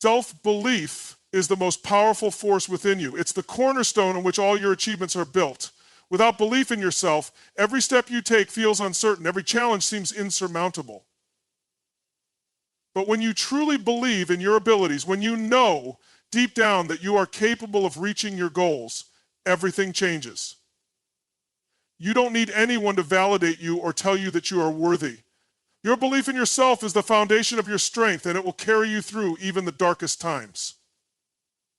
Self-belief is the most powerful force within you. It's the cornerstone on which all your achievements are built. Without belief in yourself, every step you take feels uncertain. Every challenge seems insurmountable. But when you truly believe in your abilities, when you know deep down that you are capable of reaching your goals, everything changes. You don't need anyone to validate you or tell you that you are worthy. Your belief in yourself is the foundation of your strength, and it will carry you through even the darkest times.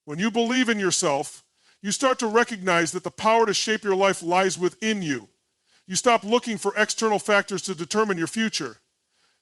When you believe in yourself, you start to recognize that the power to shape your life lies within you. You stop looking for external factors to determine your future.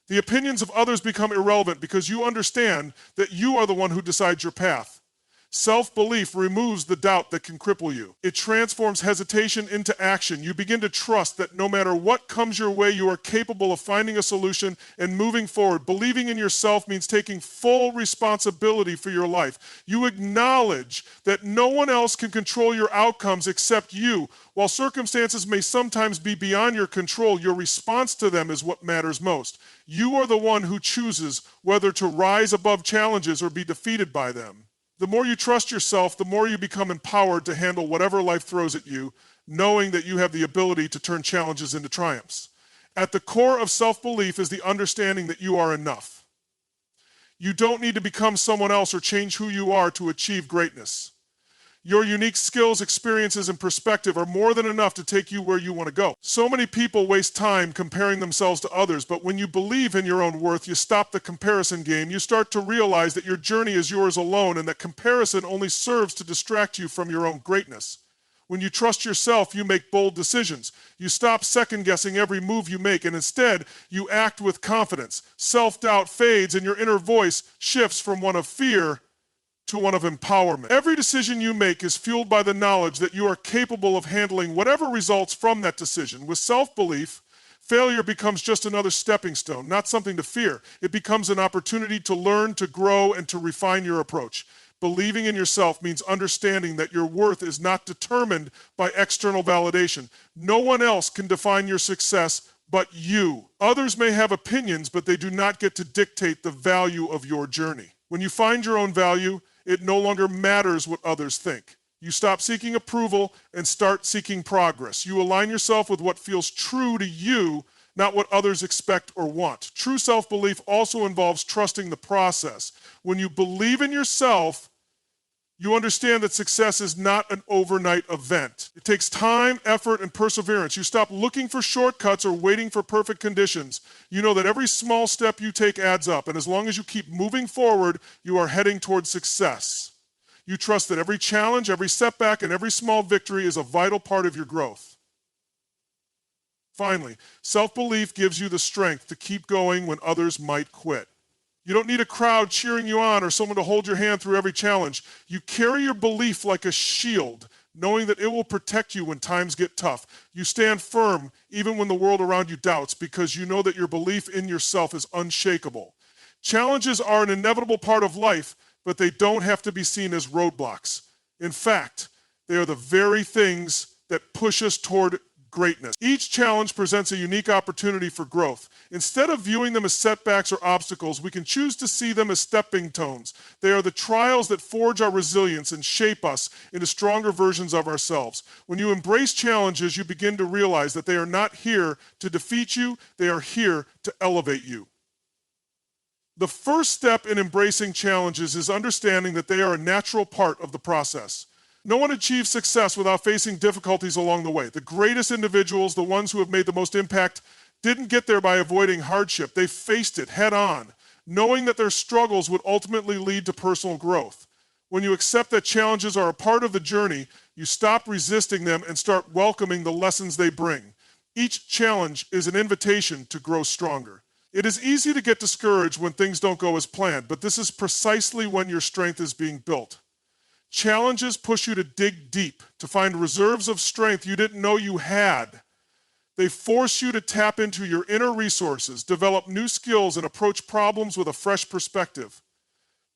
The opinions of others become irrelevant because you understand that you are the one who decides your path. Self-belief removes the doubt that can cripple you. It transforms hesitation into action. You begin to trust that no matter what comes your way, you are capable of finding a solution and moving forward. Believing in yourself means taking full responsibility for your life. You acknowledge that no one else can control your outcomes except you. While circumstances may sometimes be beyond your control, your response to them is what matters most. You are the one who chooses whether to rise above challenges or be defeated by them. The more you trust yourself, the more you become empowered to handle whatever life throws at you, knowing that you have the ability to turn challenges into triumphs. At the core of self-belief is the understanding that you are enough. You don't need to become someone else or change who you are to achieve greatness. Your unique skills, experiences, and perspective are more than enough to take you where you want to go. So many people waste time comparing themselves to others, but when you believe in your own worth, you stop the comparison game. You start to realize that your journey is yours alone and that comparison only serves to distract you from your own greatness. When you trust yourself, you make bold decisions. You stop second-guessing every move you make, and instead, you act with confidence. Self-doubt fades, and your inner voice shifts from one of fear to one of empowerment. Every decision you make is fueled by the knowledge that you are capable of handling whatever results from that decision. With self-belief, failure becomes just another stepping stone, not something to fear. It becomes an opportunity to learn, to grow, and to refine your approach. Believing in yourself means understanding that your worth is not determined by external validation. No one else can define your success but you. Others may have opinions, but they do not get to dictate the value of your journey. When you find your own value, it no longer matters what others think. You stop seeking approval and start seeking progress. You align yourself with what feels true to you, not what others expect or want. True self-belief also involves trusting the process. When you believe in yourself, you understand that success is not an overnight event. It takes time, effort, and perseverance. You stop looking for shortcuts or waiting for perfect conditions. You know that every small step you take adds up, and as long as you keep moving forward, you are heading towards success. You trust that every challenge, every setback, and every small victory is a vital part of your growth. Finally, self-belief gives you the strength to keep going when others might quit. You don't need a crowd cheering you on or someone to hold your hand through every challenge. You carry your belief like a shield, knowing that it will protect you when times get tough. You stand firm even when the world around you doubts because you know that your belief in yourself is unshakable. Challenges are an inevitable part of life, but they don't have to be seen as roadblocks. In fact, they are the very things that push us toward greatness. Each challenge presents a unique opportunity for growth. Instead of viewing them as setbacks or obstacles, we can choose to see them as stepping stones. They are the trials that forge our resilience and shape us into stronger versions of ourselves. When you embrace challenges, you begin to realize that they are not here to defeat you, they are here to elevate you. The first step in embracing challenges is understanding that they are a natural part of the process. No one achieves success without facing difficulties along the way. The greatest individuals, the ones who have made the most impact, didn't get there by avoiding hardship. They faced it head on, knowing that their struggles would ultimately lead to personal growth. When you accept that challenges are a part of the journey, you stop resisting them and start welcoming the lessons they bring. Each challenge is an invitation to grow stronger. It is easy to get discouraged when things don't go as planned, but this is precisely when your strength is being built. Challenges push you to dig deep, to find reserves of strength you didn't know you had. They force you to tap into your inner resources, develop new skills, and approach problems with a fresh perspective.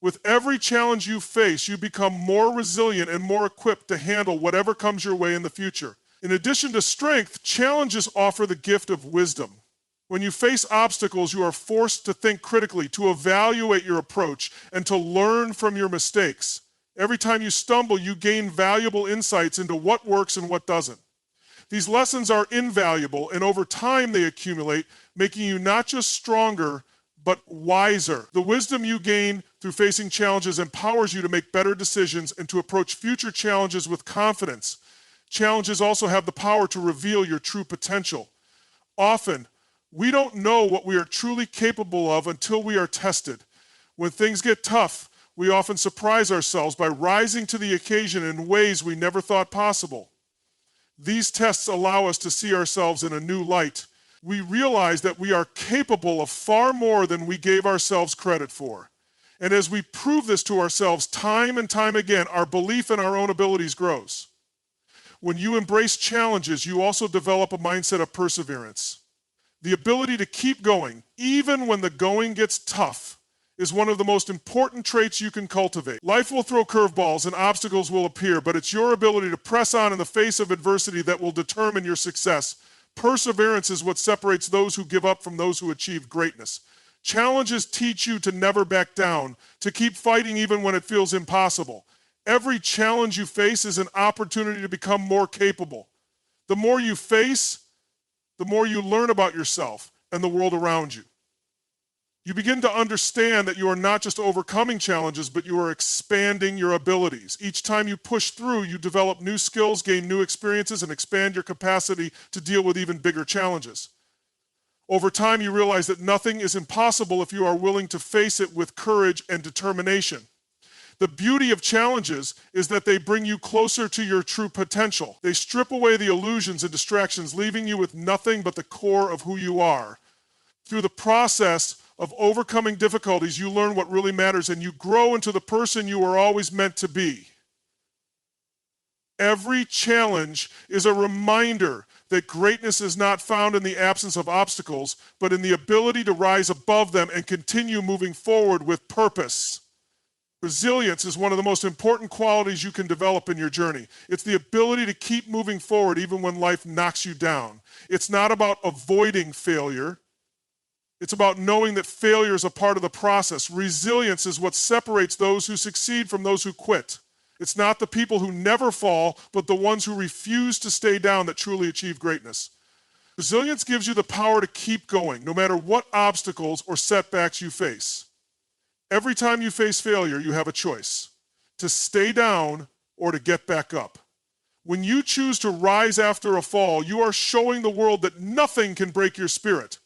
With every challenge you face, you become more resilient and more equipped to handle whatever comes your way in the future. In addition to strength, challenges offer the gift of wisdom. When you face obstacles, you are forced to think critically, to evaluate your approach, and to learn from your mistakes. Every time you stumble, you gain valuable insights into what works and what doesn't. These lessons are invaluable, and over time they accumulate, making you not just stronger, but wiser. The wisdom you gain through facing challenges empowers you to make better decisions and to approach future challenges with confidence. Challenges also have the power to reveal your true potential. Often, we don't know what we are truly capable of until we are tested. When things get tough, we often surprise ourselves by rising to the occasion in ways we never thought possible. These tests allow us to see ourselves in a new light. We realize that we are capable of far more than we gave ourselves credit for. And as we prove this to ourselves time and time again, our belief in our own abilities grows. When you embrace challenges, you also develop a mindset of perseverance. The ability to keep going, even when the going gets tough, is one of the most important traits you can cultivate. Life will throw curveballs and obstacles will appear, but it's your ability to press on in the face of adversity that will determine your success. Perseverance is what separates those who give up from those who achieve greatness. Challenges teach you to never back down, to keep fighting even when it feels impossible. Every challenge you face is an opportunity to become more capable. The more you face, the more you learn about yourself and the world around you. You begin to understand that you are not just overcoming challenges, but you are expanding your abilities. Each time you push through, you develop new skills, gain new experiences, and expand your capacity to deal with even bigger challenges. Over time, you realize that nothing is impossible if you are willing to face it with courage and determination. The beauty of challenges is that they bring you closer to your true potential. They strip away the illusions and distractions, leaving you with nothing but the core of who you are. Through the process of overcoming difficulties, you learn what really matters and you grow into the person you were always meant to be. Every challenge is a reminder that greatness is not found in the absence of obstacles, but in the ability to rise above them and continue moving forward with purpose. Resilience is one of the most important qualities you can develop in your journey. It's the ability to keep moving forward even when life knocks you down. It's not about avoiding failure. It's about knowing that failure is a part of the process. Resilience is what separates those who succeed from those who quit. It's not the people who never fall, but the ones who refuse to stay down that truly achieve greatness. Resilience gives you the power to keep going, no matter what obstacles or setbacks you face. Every time you face failure, you have a choice: to stay down or to get back up. When you choose to rise after a fall, you are showing the world that nothing can break your spirit.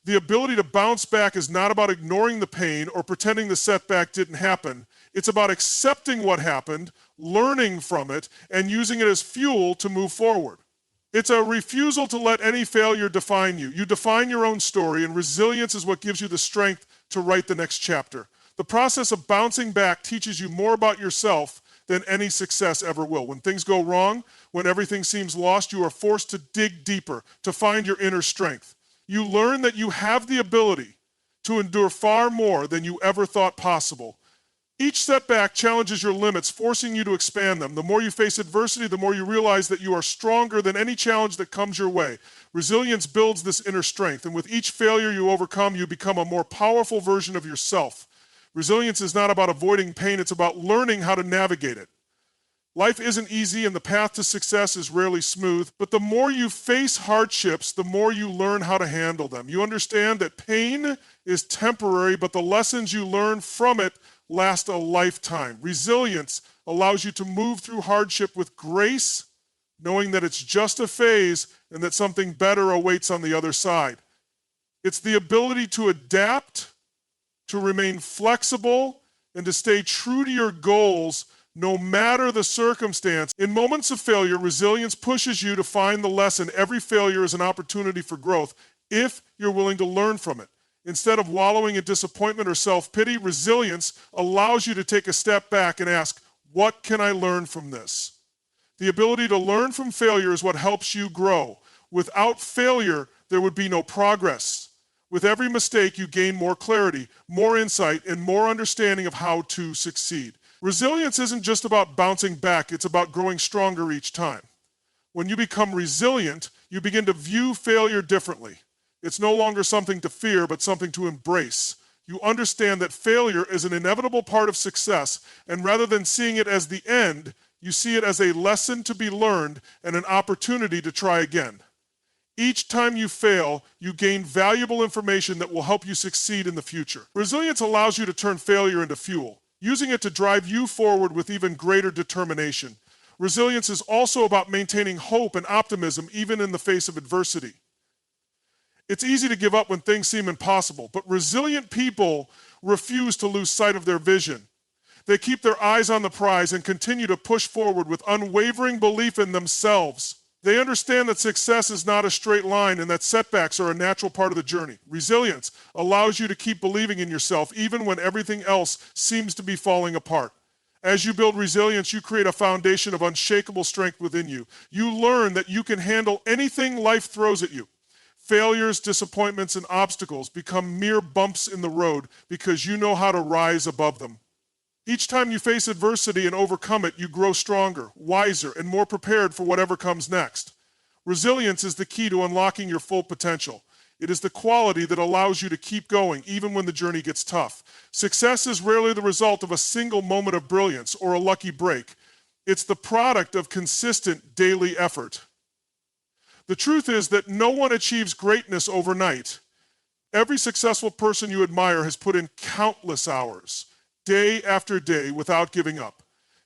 The ability to bounce back is not about ignoring the pain or pretending the setback didn't happen. It's about accepting what happened, learning from it, and using it as fuel to move forward. It's a refusal to let any failure define you. You define your own story, and resilience is what gives you the strength to write the next chapter. The process of bouncing back teaches you more about yourself than any success ever will. When things go wrong, when everything seems lost, you are forced to dig deeper, to find your inner strength. You learn that you have the ability to endure far more than you ever thought possible. Each setback challenges your limits, forcing you to expand them. The more you face adversity, the more you realize that you are stronger than any challenge that comes your way. Resilience builds this inner strength, and with each failure you overcome, you become a more powerful version of yourself. Resilience is not about avoiding pain, it's about learning how to navigate it. Life isn't easy and the path to success is rarely smooth, but the more you face hardships, the more you learn how to handle them. You understand that pain is temporary, but the lessons you learn from it last a lifetime. Resilience allows you to move through hardship with grace, knowing that it's just a phase and that something better awaits on the other side. It's the ability to adapt, to remain flexible, and to stay true to your goals no matter the circumstance. In moments of failure, resilience pushes you to find the lesson. Every failure is an opportunity for growth if you're willing to learn from it. Instead of wallowing in disappointment or self-pity, resilience allows you to take a step back and ask, what can I learn from this? The ability to learn from failure is what helps you grow. Without failure, there would be no progress. With every mistake, you gain more clarity, more insight, and more understanding of how to succeed. Resilience isn't just about bouncing back, it's about growing stronger each time. When you become resilient, you begin to view failure differently. It's no longer something to fear, but something to embrace. You understand that failure is an inevitable part of success, and rather than seeing it as the end, you see it as a lesson to be learned and an opportunity to try again. Each time you fail, you gain valuable information that will help you succeed in the future. Resilience allows you to turn failure into fuel, using it to drive you forward with even greater determination. Resilience is also about maintaining hope and optimism even in the face of adversity. It's easy to give up when things seem impossible, but resilient people refuse to lose sight of their vision. They keep their eyes on the prize and continue to push forward with unwavering belief in themselves. They understand that success is not a straight line and that setbacks are a natural part of the journey. Resilience allows you to keep believing in yourself even when everything else seems to be falling apart. As you build resilience, you create a foundation of unshakable strength within you. You learn that you can handle anything life throws at you. Failures, disappointments, and obstacles become mere bumps in the road because you know how to rise above them. Each time you face adversity and overcome it, you grow stronger, wiser, and more prepared for whatever comes next. Resilience is the key to unlocking your full potential. It is the quality that allows you to keep going even when the journey gets tough. Success is rarely the result of a single moment of brilliance or a lucky break. It's the product of consistent daily effort. The truth is that no one achieves greatness overnight. Every successful person you admire has put in countless hours, day after day, without giving up.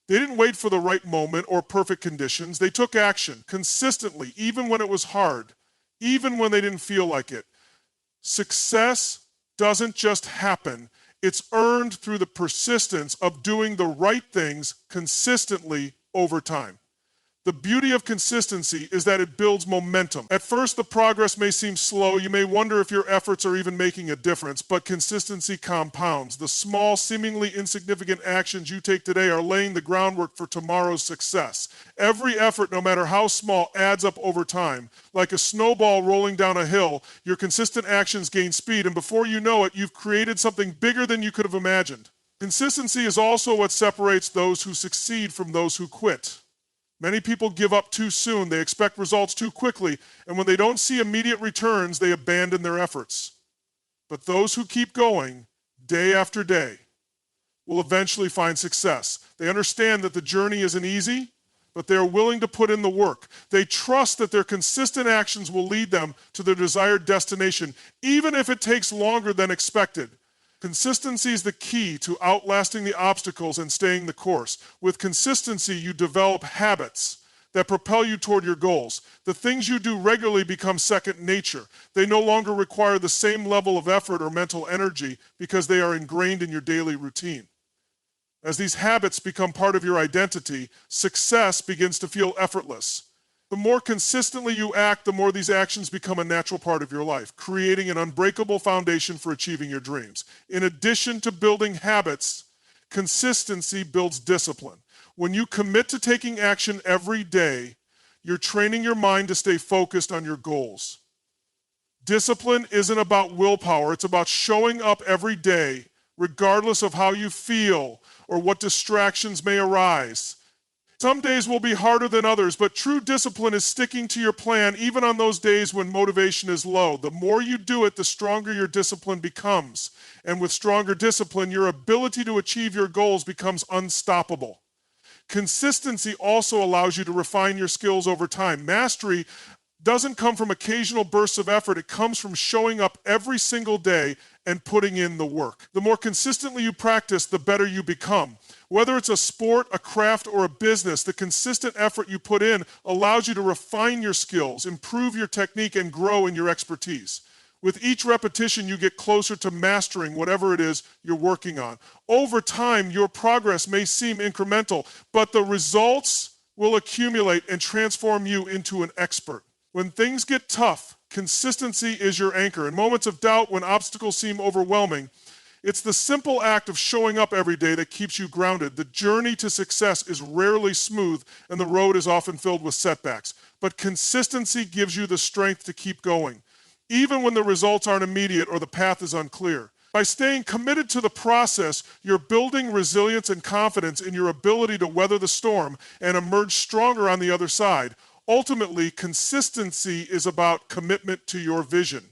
They didn't wait for the right moment or perfect conditions. They took action consistently, even when it was hard, even when they didn't feel like it. Success doesn't just happen. It's earned through the persistence of doing the right things consistently over time. The beauty of consistency is that it builds momentum. At first, the progress may seem slow. You may wonder if your efforts are even making a difference, but consistency compounds. The small, seemingly insignificant actions you take today are laying the groundwork for tomorrow's success. Every effort, no matter how small, adds up over time. Like a snowball rolling down a hill, your consistent actions gain speed, and before you know it, you've created something bigger than you could have imagined. Consistency is also what separates those who succeed from those who quit. Many people give up too soon. They expect results too quickly, and when they don't see immediate returns, they abandon their efforts. But those who keep going, day after day, will eventually find success. They understand that the journey isn't easy, but they are willing to put in the work. They trust that their consistent actions will lead them to their desired destination, even if it takes longer than expected. Consistency is the key to outlasting the obstacles and staying the course. With consistency, you develop habits that propel you toward your goals. The things you do regularly become second nature. They no longer require the same level of effort or mental energy because they are ingrained in your daily routine. As these habits become part of your identity, success begins to feel effortless. The more consistently you act, the more these actions become a natural part of your life, creating an unbreakable foundation for achieving your dreams. In addition to building habits, consistency builds discipline. When you commit to taking action every day, you're training your mind to stay focused on your goals. Discipline isn't about willpower, it's about showing up every day, regardless of how you feel or what distractions may arise. Some days will be harder than others, but true discipline is sticking to your plan even on those days when motivation is low. The more you do it, the stronger your discipline becomes. And with stronger discipline, your ability to achieve your goals becomes unstoppable. Consistency also allows you to refine your skills over time. Mastery doesn't come from occasional bursts of effort. It comes from showing up every single day and putting in the work. The more consistently you practice, the better you become. Whether it's a sport, a craft, or a business, the consistent effort you put in allows you to refine your skills, improve your technique, and grow in your expertise. With each repetition, you get closer to mastering whatever it is you're working on. Over time, your progress may seem incremental, but the results will accumulate and transform you into an expert. When things get tough, consistency is your anchor. In moments of doubt, when obstacles seem overwhelming, it's the simple act of showing up every day that keeps you grounded. The journey to success is rarely smooth, and the road is often filled with setbacks. But consistency gives you the strength to keep going, even when the results aren't immediate or the path is unclear. By staying committed to the process, you're building resilience and confidence in your ability to weather the storm and emerge stronger on the other side. Ultimately, consistency is about commitment to your vision.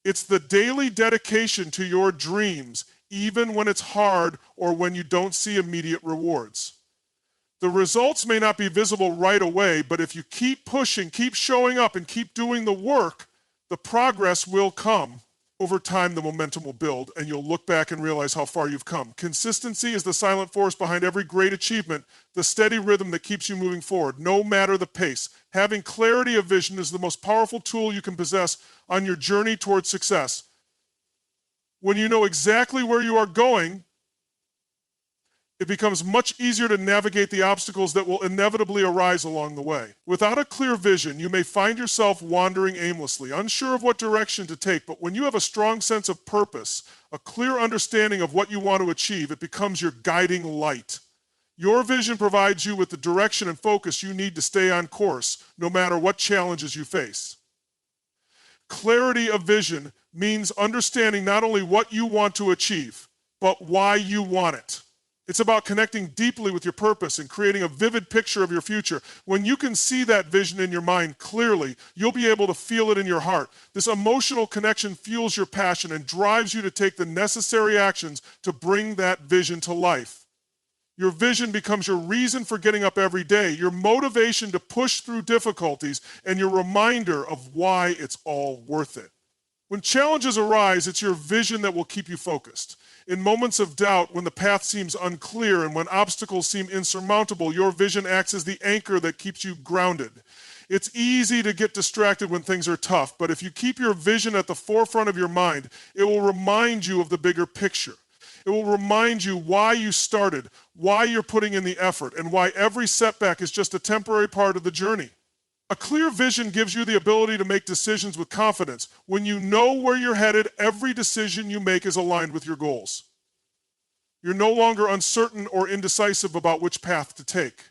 It's the daily dedication to your dreams, even when it's hard or when you don't see immediate rewards. The results may not be visible right away, but if you keep pushing, keep showing up, and keep doing the work, the progress will come. Over time, the momentum will build, and you'll look back and realize how far you've come. Consistency is the silent force behind every great achievement, the steady rhythm that keeps you moving forward, no matter the pace. Having clarity of vision is the most powerful tool you can possess on your journey towards success. When you know exactly where you are going, it becomes much easier to navigate the obstacles that will inevitably arise along the way. Without a clear vision, you may find yourself wandering aimlessly, unsure of what direction to take, but when you have a strong sense of purpose, a clear understanding of what you want to achieve, it becomes your guiding light. Your vision provides you with the direction and focus you need to stay on course, no matter what challenges you face. Clarity of vision means understanding not only what you want to achieve, but why you want it. It's about connecting deeply with your purpose and creating a vivid picture of your future. When you can see that vision in your mind clearly, you'll be able to feel it in your heart. This emotional connection fuels your passion and drives you to take the necessary actions to bring that vision to life. Your vision becomes your reason for getting up every day, your motivation to push through difficulties, and your reminder of why it's all worth it. When challenges arise, it's your vision that will keep you focused. In moments of doubt, when the path seems unclear and when obstacles seem insurmountable, your vision acts as the anchor that keeps you grounded. It's easy to get distracted when things are tough, but if you keep your vision at the forefront of your mind, it will remind you of the bigger picture. It will remind you why you started, why you're putting in the effort, and why every setback is just a temporary part of the journey. A clear vision gives you the ability to make decisions with confidence. When you know where you're headed, every decision you make is aligned with your goals. You're no longer uncertain or indecisive about which path to take.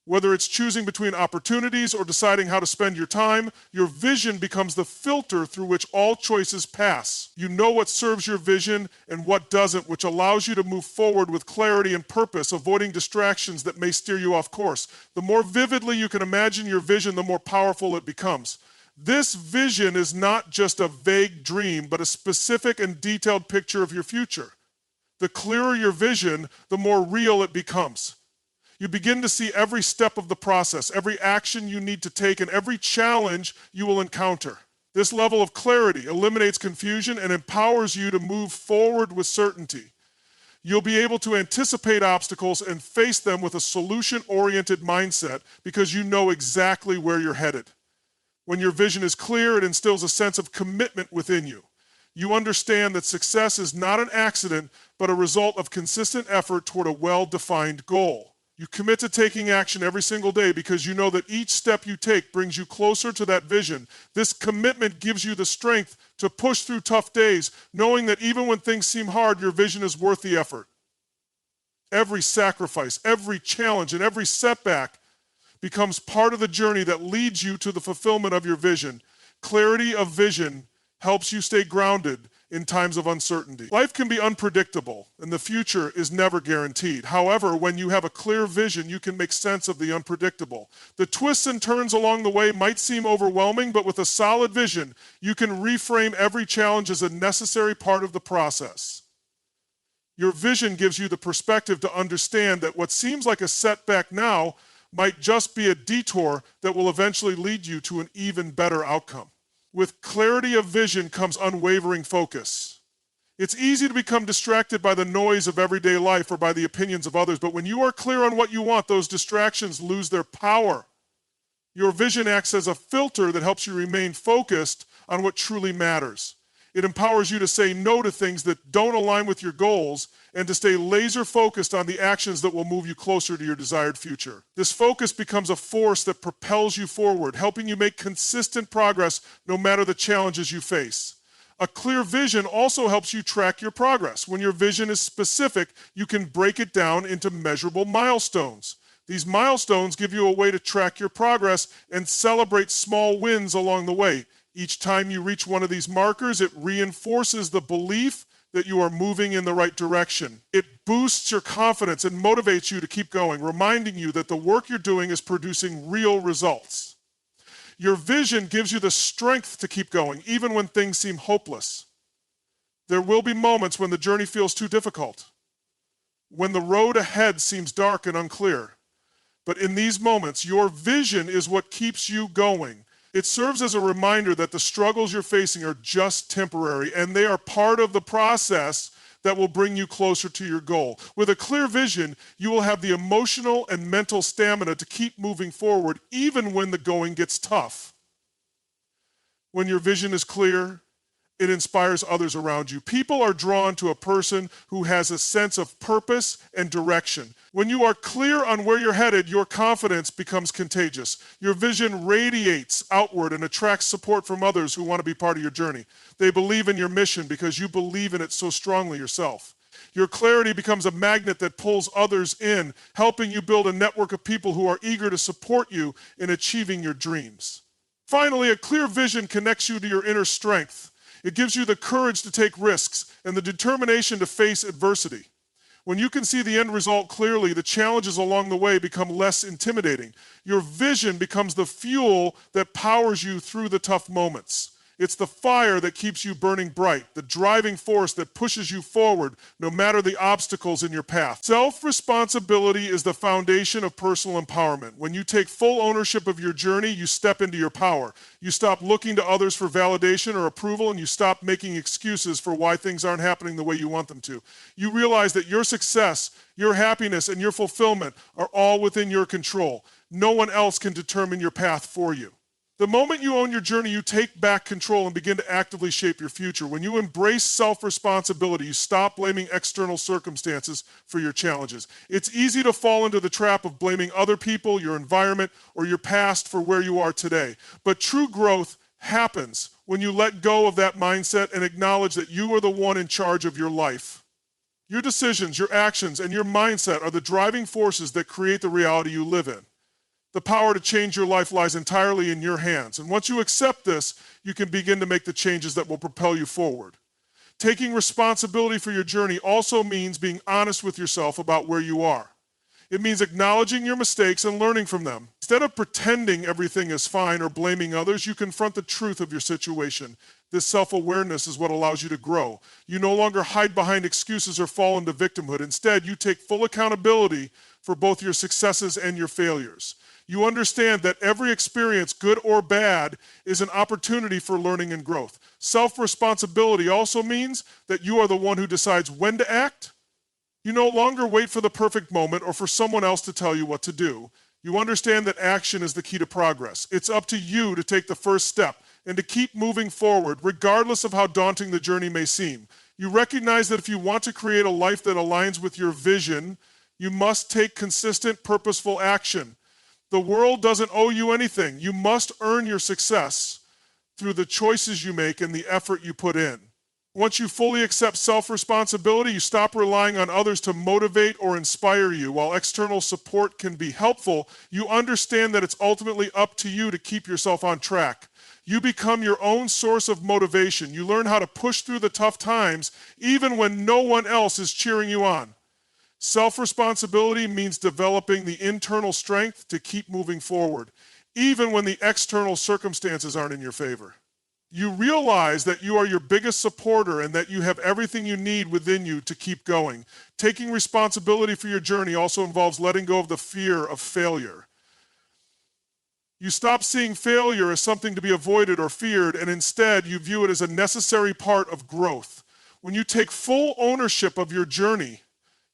Whether it's choosing between opportunities or deciding how to spend your time, your vision becomes the filter through which all choices pass. You know what serves your vision and what doesn't, which allows you to move forward with clarity and purpose, avoiding distractions that may steer you off course. The more vividly you can imagine your vision, the more powerful it becomes. This vision is not just a vague dream, but a specific and detailed picture of your future. The clearer your vision, the more real it becomes. You begin to see every step of the process, every action you need to take, and every challenge you will encounter. This level of clarity eliminates confusion and empowers you to move forward with certainty. You'll be able to anticipate obstacles and face them with a solution-oriented mindset because you know exactly where you're headed. When your vision is clear, it instills a sense of commitment within you. You understand that success is not an accident, but a result of consistent effort toward a well-defined goal. You commit to taking action every single day because you know that each step you take brings you closer to that vision. This commitment gives you the strength to push through tough days, knowing that even when things seem hard, your vision is worth the effort. Every sacrifice, every challenge, and every setback becomes part of the journey that leads you to the fulfillment of your vision. Clarity of vision helps you stay grounded in times of uncertainty. Life can be unpredictable, and the future is never guaranteed. However, when you have a clear vision, you can make sense of the unpredictable. The twists and turns along the way might seem overwhelming, but with a solid vision, you can reframe every challenge as a necessary part of the process. Your vision gives you the perspective to understand that what seems like a setback now might just be a detour that will eventually lead you to an even better outcome. With clarity of vision comes unwavering focus. It's easy to become distracted by the noise of everyday life or by the opinions of others, but when you are clear on what you want, those distractions lose their power. Your vision acts as a filter that helps you remain focused on what truly matters. It empowers you to say no to things that don't align with your goals and to stay laser focused on the actions that will move you closer to your desired future. This focus becomes a force that propels you forward, helping you make consistent progress no matter the challenges you face. A clear vision also helps you track your progress. When your vision is specific, you can break it down into measurable milestones. These milestones give you a way to track your progress and celebrate small wins along the way. Each time you reach one of these markers, it reinforces the belief that you are moving in the right direction. It boosts your confidence and motivates you to keep going, reminding you that the work you're doing is producing real results. Your vision gives you the strength to keep going, even when things seem hopeless. There will be moments when the journey feels too difficult, when the road ahead seems dark and unclear. But in these moments, your vision is what keeps you going. It serves as a reminder that the struggles you're facing are just temporary, and they are part of the process that will bring you closer to your goal. With a clear vision, you will have the emotional and mental stamina to keep moving forward, even when the going gets tough. When your vision is clear, it inspires others around you. People are drawn to a person who has a sense of purpose and direction. When you are clear on where you're headed, your confidence becomes contagious. Your vision radiates outward and attracts support from others who want to be part of your journey. They believe in your mission because you believe in it so strongly yourself. Your clarity becomes a magnet that pulls others in, helping you build a network of people who are eager to support you in achieving your dreams. Finally, a clear vision connects you to your inner strength. It gives you the courage to take risks and the determination to face adversity. When you can see the end result clearly, the challenges along the way become less intimidating. Your vision becomes the fuel that powers you through the tough moments. It's the fire that keeps you burning bright, the driving force that pushes you forward no matter the obstacles in your path. Self-responsibility is the foundation of personal empowerment. When you take full ownership of your journey, you step into your power. You stop looking to others for validation or approval, and you stop making excuses for why things aren't happening the way you want them to. You realize that your success, your happiness, and your fulfillment are all within your control. No one else can determine your path for you. The moment you own your journey, you take back control and begin to actively shape your future. When you embrace self-responsibility, you stop blaming external circumstances for your challenges. It's easy to fall into the trap of blaming other people, your environment, or your past for where you are today. But true growth happens when you let go of that mindset and acknowledge that you are the one in charge of your life. Your decisions, your actions, and your mindset are the driving forces that create the reality you live in. The power to change your life lies entirely in your hands. And once you accept this, you can begin to make the changes that will propel you forward. Taking responsibility for your journey also means being honest with yourself about where you are. It means acknowledging your mistakes and learning from them. Instead of pretending everything is fine or blaming others, you confront the truth of your situation. This self-awareness is what allows you to grow. You no longer hide behind excuses or fall into victimhood. Instead, you take full accountability for both your successes and your failures. You understand that every experience, good or bad, is an opportunity for learning and growth. Self-responsibility also means that you are the one who decides when to act. You no longer wait for the perfect moment or for someone else to tell you what to do. You understand that action is the key to progress. It's up to you to take the first step and to keep moving forward, regardless of how daunting the journey may seem. You recognize that if you want to create a life that aligns with your vision, you must take consistent, purposeful action. The world doesn't owe you anything. You must earn your success through the choices you make and the effort you put in. Once you fully accept self-responsibility, you stop relying on others to motivate or inspire you. While external support can be helpful, you understand that it's ultimately up to you to keep yourself on track. You become your own source of motivation. You learn how to push through the tough times even when no one else is cheering you on. Self-responsibility means developing the internal strength to keep moving forward, even when the external circumstances aren't in your favor. You realize that you are your biggest supporter and that you have everything you need within you to keep going. Taking responsibility for your journey also involves letting go of the fear of failure. You stop seeing failure as something to be avoided or feared, and instead you view it as a necessary part of growth. When you take full ownership of your journey,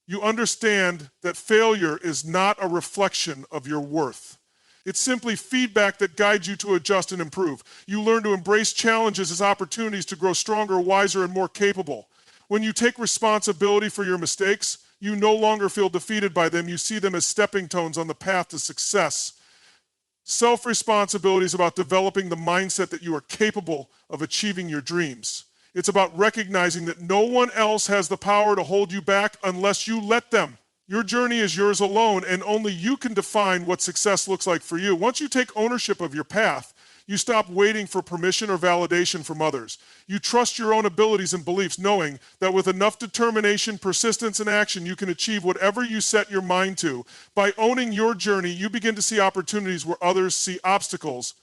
you understand that failure is not a reflection of your worth. It's simply feedback that guides you to adjust and improve. You learn to embrace challenges as opportunities to grow stronger, wiser, and more capable. When you take responsibility for your mistakes, you no longer feel defeated by them. You see them as stepping stones on the path to success. Self-responsibility is about developing the mindset that you are capable of achieving your dreams. It's about recognizing that no one else has the power to hold you back unless you let them. Your journey is yours alone, and only you can define what success looks like for you. Once you take ownership of your path, you stop waiting for permission or validation from others. You trust your own abilities and beliefs, knowing that with enough determination, persistence, and action, you can achieve whatever you set your mind to. By owning your journey, you begin to see opportunities where others see obstacles.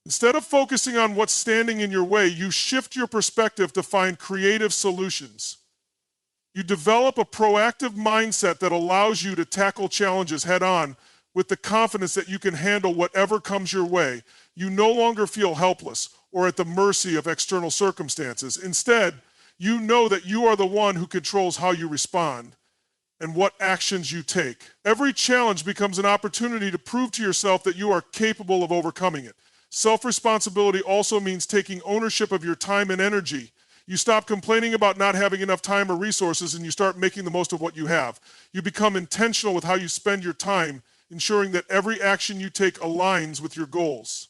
Instead of focusing on what's standing in your way, you shift your perspective to find creative solutions. You develop a proactive mindset that allows you to tackle challenges head on with the confidence that you can handle whatever comes your way. You no longer feel helpless or at the mercy of external circumstances. Instead, you know that you are the one who controls how you respond and what actions you take. Every challenge becomes an opportunity to prove to yourself that you are capable of overcoming it. Self-responsibility also means taking ownership of your time and energy. You stop complaining about not having enough time or resources, and you start making the most of what you have. You become intentional with how you spend your time, ensuring that every action you take aligns with your goals.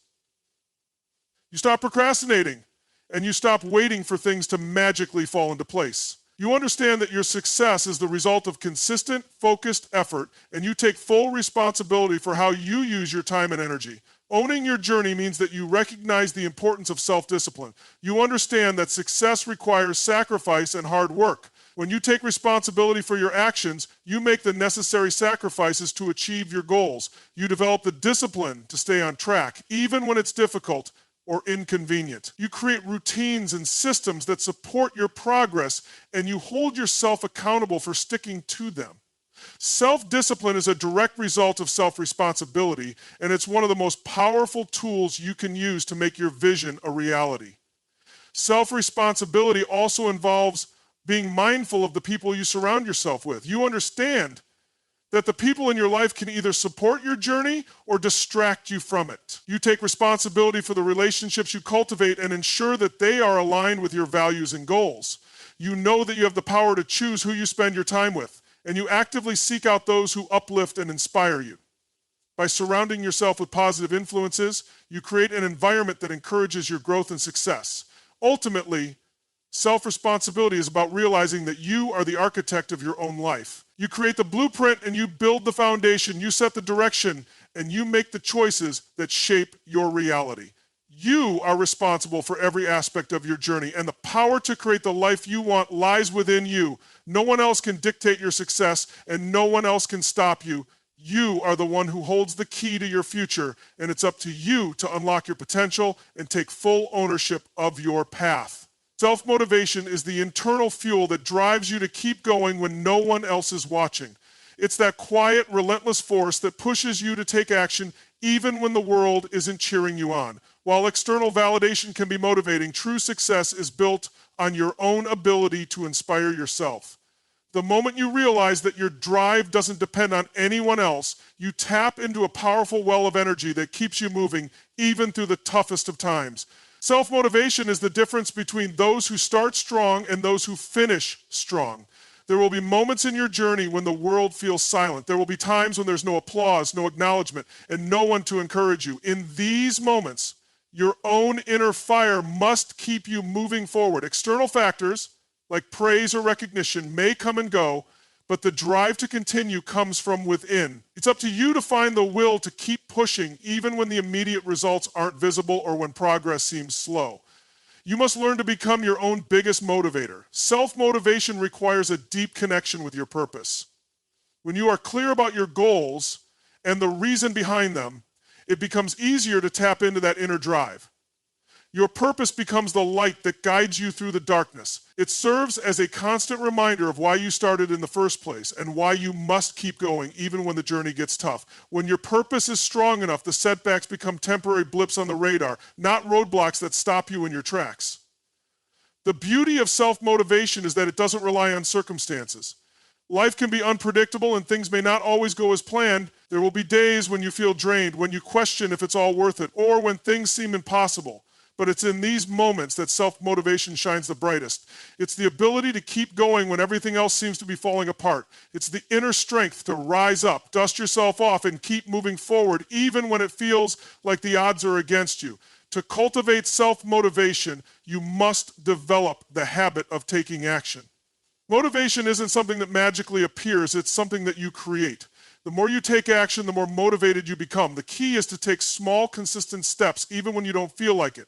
You stop procrastinating, and you stop waiting for things to magically fall into place. You understand that your success is the result of consistent, focused effort, and you take full responsibility for how you use your time and energy. Owning your journey means that you recognize the importance of self-discipline. You understand that success requires sacrifice and hard work. When you take responsibility for your actions, you make the necessary sacrifices to achieve your goals. You develop the discipline to stay on track, even when it's difficult or inconvenient. You create routines and systems that support your progress, and you hold yourself accountable for sticking to them. Self-discipline is a direct result of self-responsibility, and it's one of the most powerful tools you can use to make your vision a reality. Self-responsibility also involves being mindful of the people you surround yourself with. You understand that the people in your life can either support your journey or distract you from it. You take responsibility for the relationships you cultivate and ensure that they are aligned with your values and goals. You know that you have the power to choose who you spend your time with, and you actively seek out those who uplift and inspire you. By surrounding yourself with positive influences, you create an environment that encourages your growth and success. Ultimately, self-responsibility is about realizing that you are the architect of your own life. You create the blueprint and you build the foundation, you set the direction, and you make the choices that shape your reality. You are responsible for every aspect of your journey, and the power to create the life you want lies within you. No one else can dictate your success, and no one else can stop you. You are the one who holds the key to your future, and it's up to you to unlock your potential and take full ownership of your path. Self-motivation is the internal fuel that drives you to keep going when no one else is watching. It's that quiet, relentless force that pushes you to take action even when the world isn't cheering you on. While external validation can be motivating, true success is built on your own ability to inspire yourself. The moment you realize that your drive doesn't depend on anyone else, you tap into a powerful well of energy that keeps you moving even through the toughest of times. Self-motivation is the difference between those who start strong and those who finish strong. There will be moments in your journey when the world feels silent. There will be times when there's no applause, no acknowledgement, and no one to encourage you. In these moments, your own inner fire must keep you moving forward. External factors like praise or recognition may come and go, but the drive to continue comes from within. It's up to you to find the will to keep pushing even when the immediate results aren't visible or when progress seems slow. You must learn to become your own biggest motivator. Self-motivation requires a deep connection with your purpose. When you are clear about your goals and the reason behind them, it becomes easier to tap into that inner drive. Your purpose becomes the light that guides you through the darkness. It serves as a constant reminder of why you started in the first place and why you must keep going even when the journey gets tough. When your purpose is strong enough, the setbacks become temporary blips on the radar, not roadblocks that stop you in your tracks. The beauty of self-motivation is that it doesn't rely on circumstances. Life can be unpredictable and things may not always go as planned. There will be days when you feel drained, when you question if it's all worth it, or when things seem impossible. But it's in these moments that self-motivation shines the brightest. It's the ability to keep going when everything else seems to be falling apart. It's the inner strength to rise up, dust yourself off, and keep moving forward even when it feels like the odds are against you. To cultivate self-motivation, you must develop the habit of taking action. Motivation isn't something that magically appears, it's something that you create. The more you take action, the more motivated you become. The key is to take small, consistent steps even when you don't feel like it.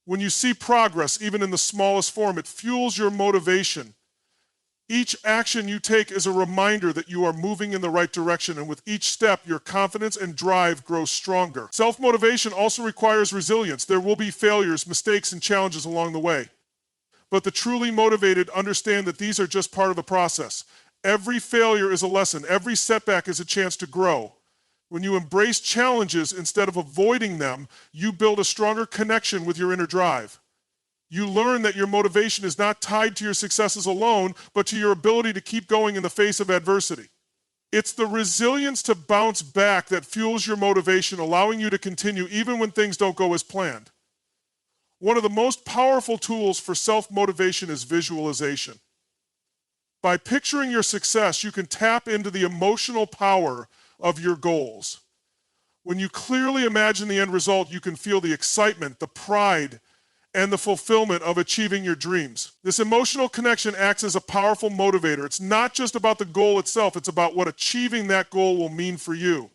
When you see progress, even in the smallest form, it fuels your motivation. Each action you take is a reminder that you are moving in the right direction, and with each step, your confidence and drive grow stronger. Self-motivation also requires resilience. There will be failures, mistakes, and challenges along the way. But the truly motivated understand that these are just part of the process. Every failure is a lesson. Every setback is a chance to grow. When you embrace challenges instead of avoiding them, you build a stronger connection with your inner drive. You learn that your motivation is not tied to your successes alone, but to your ability to keep going in the face of adversity. It's the resilience to bounce back that fuels your motivation, allowing you to continue even when things don't go as planned. One of the most powerful tools for self-motivation is visualization. By picturing your success, you can tap into the emotional power of your goals. When you clearly imagine the end result, you can feel the excitement, the pride, and the fulfillment of achieving your dreams. This emotional connection acts as a powerful motivator. It's not just about the goal itself, it's about what achieving that goal will mean for you.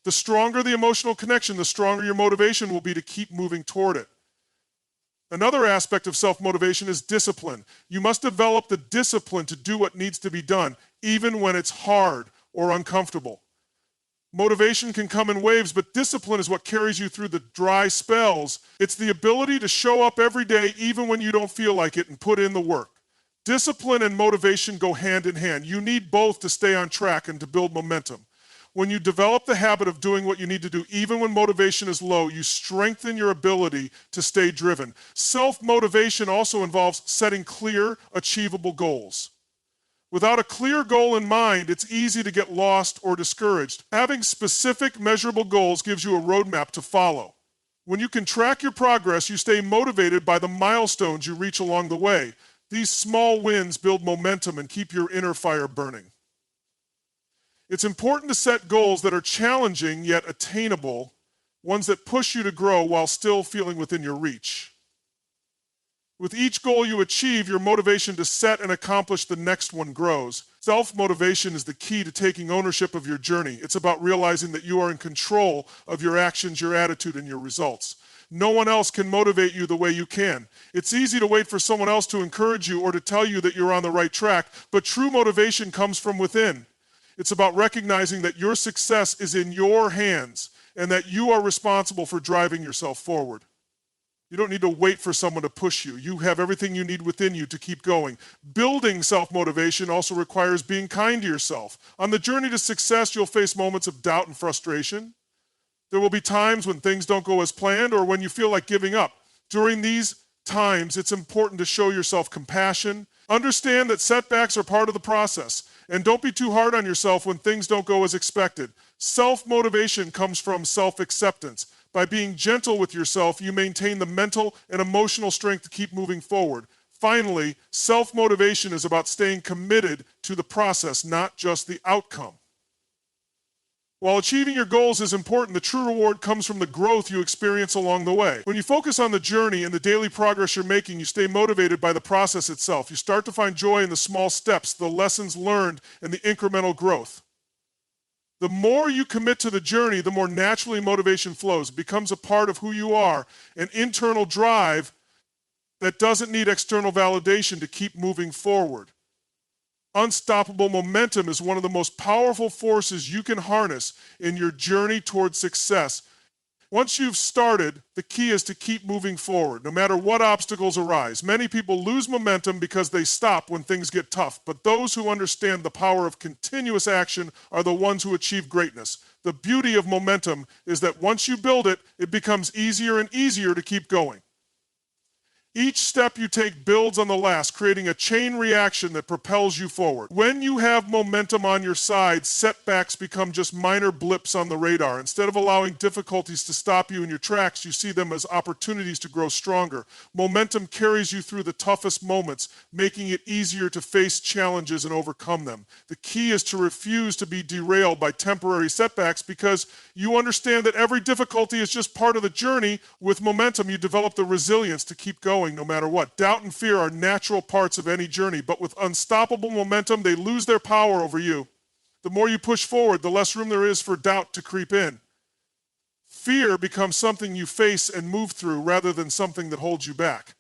The stronger the emotional connection, the stronger your motivation will be to keep moving toward it. Another aspect of self-motivation is discipline. You must develop the discipline to do what needs to be done, even when it's hard or uncomfortable. Motivation can come in waves, but discipline is what carries you through the dry spells. It's the ability to show up every day even when you don't feel like it and put in the work. Discipline and motivation go hand in hand. You need both to stay on track and to build momentum. When you develop the habit of doing what you need to do even when motivation is low, you strengthen your ability to stay driven. Self-motivation also involves setting clear, achievable goals. Without a clear goal in mind, it's easy to get lost or discouraged. Having specific, measurable goals gives you a roadmap to follow. When you can track your progress, you stay motivated by the milestones you reach along the way. These small wins build momentum and keep your inner fire burning. It's important to set goals that are challenging yet attainable, ones that push you to grow while still feeling within your reach. With each goal you achieve, your motivation to set and accomplish the next one grows. Self-motivation is the key to taking ownership of your journey. It's about realizing that you are in control of your actions, your attitude, and your results. No one else can motivate you the way you can. It's easy to wait for someone else to encourage you or to tell you that you're on the right track, but true motivation comes from within. It's about recognizing that your success is in your hands and that you are responsible for driving yourself forward. You don't need to wait for someone to push you. You have everything you need within you to keep going. Building self-motivation also requires being kind to yourself. On the journey to success, you'll face moments of doubt and frustration. There will be times when things don't go as planned or when you feel like giving up. During these times, it's important to show yourself compassion. Understand that setbacks are part of the process. And don't be too hard on yourself when things don't go as expected. Self-motivation comes from self-acceptance. By being gentle with yourself, you maintain the mental and emotional strength to keep moving forward. Finally, self-motivation is about staying committed to the process, not just the outcome. While achieving your goals is important, the true reward comes from the growth you experience along the way. When you focus on the journey and the daily progress you're making, you stay motivated by the process itself. You start to find joy in the small steps, the lessons learned, and the incremental growth. The more you commit to the journey, the more naturally motivation flows. It becomes a part of who you are, an internal drive that doesn't need external validation to keep moving forward. Unstoppable momentum is one of the most powerful forces you can harness in your journey towards success. Once you've started, the key is to keep moving forward, no matter what obstacles arise. Many people lose momentum because they stop when things get tough, but those who understand the power of continuous action are the ones who achieve greatness. The beauty of momentum is that once you build it, it becomes easier and easier to keep going. Each step you take builds on the last, creating a chain reaction that propels you forward. When you have momentum on your side, setbacks become just minor blips on the radar. Instead of allowing difficulties to stop you in your tracks, you see them as opportunities to grow stronger. Momentum carries you through the toughest moments, making it easier to face challenges and overcome them. The key is to refuse to be derailed by temporary setbacks because you understand that every difficulty is just part of the journey. With momentum, you develop the resilience to keep going no matter what. Doubt and fear are natural parts of any journey, but with unstoppable momentum, they lose their power over you. The more you push forward, the less room there is for doubt to creep in. Fear becomes something you face and move through rather than something that holds you back.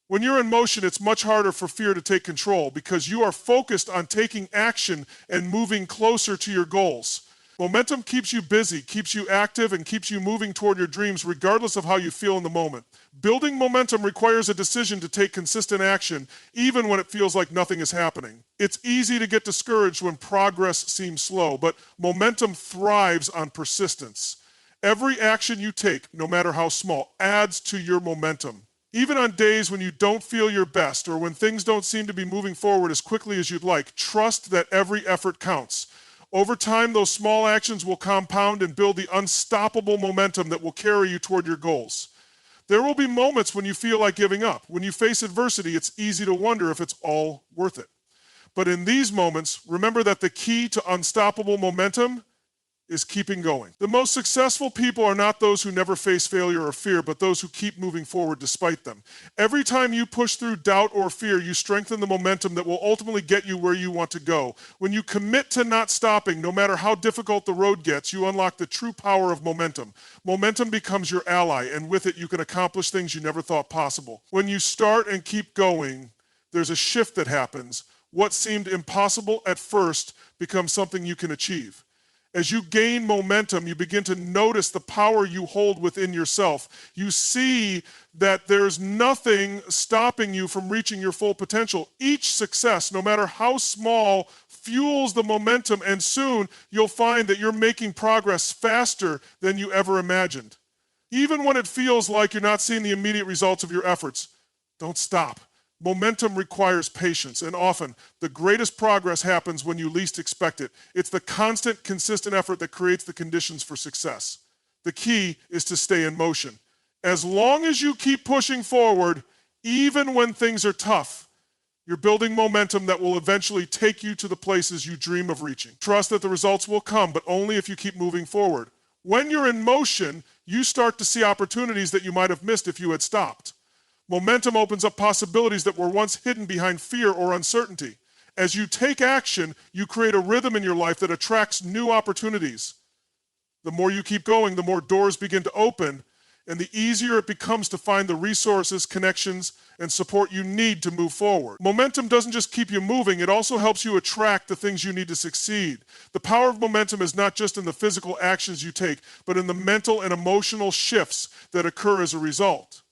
When you're in motion, it's much harder for fear to take control because you are focused on taking action and moving closer to your goals. Momentum keeps you busy, keeps you active, and keeps you moving toward your dreams regardless of how you feel in the moment. Building momentum requires a decision to take consistent action even when it feels like nothing is happening. It's easy to get discouraged when progress seems slow, but momentum thrives on persistence. Every action you take, no matter how small, adds to your momentum. Even on days when you don't feel your best or when things don't seem to be moving forward as quickly as you'd like, trust that every effort counts. Over time, those small actions will compound and build the unstoppable momentum that will carry you toward your goals. There will be moments when you feel like giving up. When you face adversity, it's easy to wonder if it's all worth it. But in these moments, remember that the key to unstoppable momentum is keeping going. The most successful people are not those who never face failure or fear, but those who keep moving forward despite them. Every time you push through doubt or fear, you strengthen the momentum that will ultimately get you where you want to go. When you commit to not stopping, no matter how difficult the road gets, you unlock the true power of momentum. Momentum becomes your ally, and with it, you can accomplish things you never thought possible. When you start and keep going, there's a shift that happens. What seemed impossible at first becomes something you can achieve. As you gain momentum, you begin to notice the power you hold within yourself. You see that there's nothing stopping you from reaching your full potential. Each success, no matter how small, fuels the momentum, and soon you'll find that you're making progress faster than you ever imagined. Even when it feels like you're not seeing the immediate results of your efforts, don't stop. Momentum requires patience, and often the greatest progress happens when you least expect it. It's the constant, consistent effort that creates the conditions for success. The key is to stay in motion. As long as you keep pushing forward, even when things are tough, you're building momentum that will eventually take you to the places you dream of reaching. Trust that the results will come, but only if you keep moving forward. When you're in motion, you start to see opportunities that you might have missed if you had stopped. Momentum opens up possibilities that were once hidden behind fear or uncertainty. As you take action, you create a rhythm in your life that attracts new opportunities. The more you keep going, the more doors begin to open, and the easier it becomes to find the resources, connections, and support you need to move forward. Momentum doesn't just keep you moving, it also helps you attract the things you need to succeed. The power of momentum is not just in the physical actions you take, but in the mental and emotional shifts that occur as a result.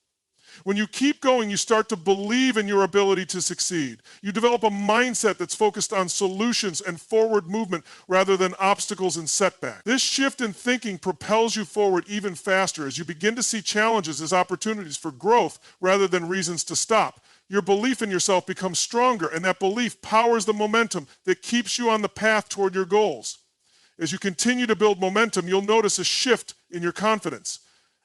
When you keep going, you start to believe in your ability to succeed. You develop a mindset that's focused on solutions and forward movement rather than obstacles and setbacks. This shift in thinking propels you forward even faster as you begin to see challenges as opportunities for growth rather than reasons to stop. Your belief in yourself becomes stronger, and that belief powers the momentum that keeps you on the path toward your goals. As you continue to build momentum, you'll notice a shift in your confidence.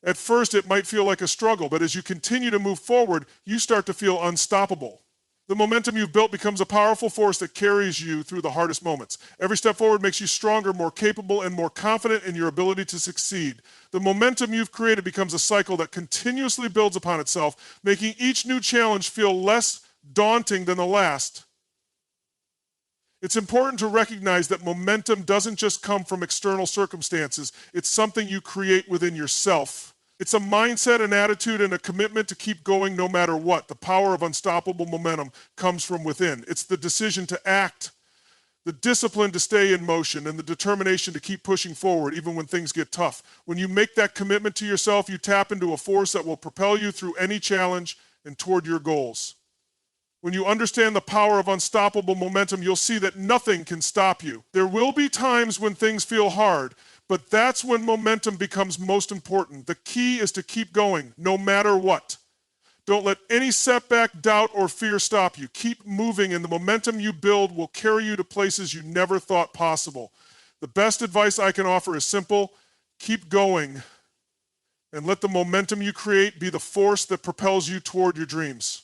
At first, it might feel like a struggle, but as you continue to move forward, you start to feel unstoppable. The momentum you've built becomes a powerful force that carries you through the hardest moments. Every step forward makes you stronger, more capable, and more confident in your ability to succeed. The momentum you've created becomes a cycle that continuously builds upon itself, making each new challenge feel less daunting than the last. It's important to recognize that momentum doesn't just come from external circumstances. It's something you create within yourself. It's a mindset, an attitude, and a commitment to keep going no matter what. The power of unstoppable momentum comes from within. It's the decision to act, the discipline to stay in motion, and the determination to keep pushing forward even when things get tough. When you make that commitment to yourself, you tap into a force that will propel you through any challenge and toward your goals. When you understand the power of unstoppable momentum, you'll see that nothing can stop you. There will be times when things feel hard, but that's when momentum becomes most important. The key is to keep going, no matter what. Don't let any setback, doubt, or fear stop you. Keep moving, and the momentum you build will carry you to places you never thought possible. The best advice I can offer is simple: keep going, and let the momentum you create be the force that propels you toward your dreams.